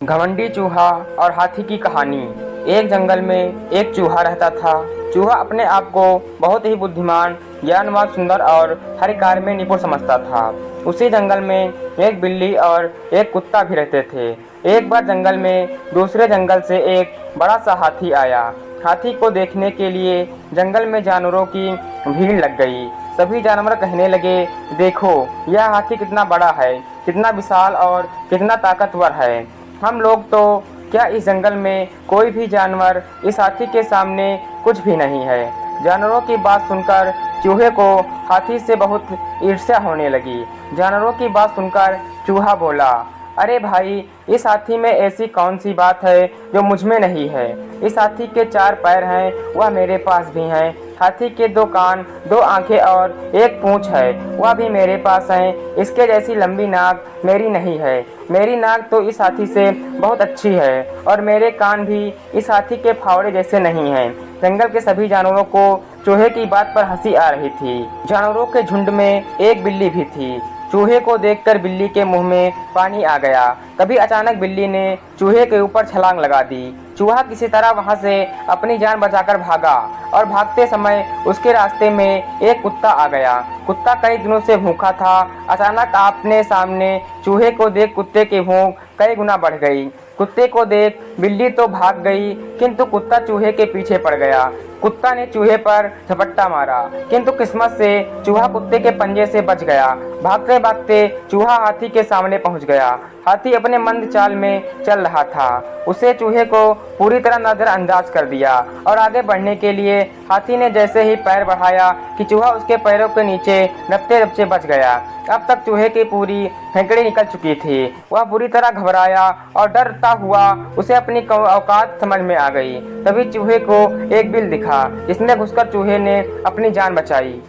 घमंडी चूहा और हाथी की कहानी। एक जंगल में एक चूहा रहता था। चूहा अपने आप को बहुत ही बुद्धिमान, ज्ञानवान, सुंदर और हर कार्य में निपुण समझता था। उसी जंगल में एक बिल्ली और एक कुत्ता भी रहते थे। एक बार जंगल में दूसरे जंगल से एक बड़ा सा हाथी आया। हाथी को देखने के लिए जंगल में जानवरों की भीड़ लग गई। सभी जानवर कहने लगे, देखो यह हाथी कितना बड़ा है, कितना विशाल और कितना ताकतवर है। हम लोग तो क्या, इस जंगल में कोई भी जानवर इस हाथी के सामने कुछ भी नहीं है। जानवरों की बात सुनकर चूहे को हाथी से बहुत ईर्ष्या होने लगी। जानवरों की बात सुनकर चूहा बोला, अरे भाई, इस हाथी में ऐसी कौन सी बात है जो मुझ में नहीं है। इस हाथी के 4 पैर हैं, वह मेरे पास भी हैं। हाथी के 2 कान, 2 आंखें और 1 पूंछ है, वह भी मेरे पास है। इसके जैसी लंबी नाक मेरी नहीं है। मेरी नाक तो इस हाथी से बहुत अच्छी है और मेरे कान भी इस हाथी के फावड़े जैसे नहीं हैं। जंगल के सभी जानवरों को चूहे की बात पर हंसी आ रही थी। जानवरों के झुंड में एक बिल्ली भी थी। चूहे को देखकर बिल्ली के मुंह में पानी आ गया। तभी अचानक बिल्ली ने चूहे के ऊपर छलांग लगा दी। चूहा किसी तरह वहां से अपनी जान बचाकर भागा और भागते समय उसके रास्ते में एक कुत्ता आ गया। कुत्ता कई दिनों से भूखा था। अचानक आपने सामने चूहे को देख कुत्ते की भूख कई गुना बढ़ गई। कुत्ते को देख बिल्ली तो भाग गई, किंतु कुत्ता चूहे के पीछे पड़ गया। कुत्ता ने चूहे पर झपट्टा मारा, किंतु किस्मत से चूहा कुत्ते के पंजे से बच गया। भागते भागते चूहा हाथी के सामने पहुंच गया। हाथी अपने मंद चाल में चल रहा था। उसे चूहे को पूरी तरह नजरअंदाज कर दिया और आगे बढ़ने के लिए हाथी ने जैसे ही पैर बढ़ाया कि चूहा उसके पैरों के नीचे दबते दबते बच गया। अब तक चूहे की पूरी हेकड़ी निकल चुकी थी। वह बुरी तरह घबराया और डरता हुआ उसे अपनी औकात समझ में आ गई। तभी चूहे को एक बिल दिखा, जिसमें घुसकर चूहे ने अपनी जान बचाई।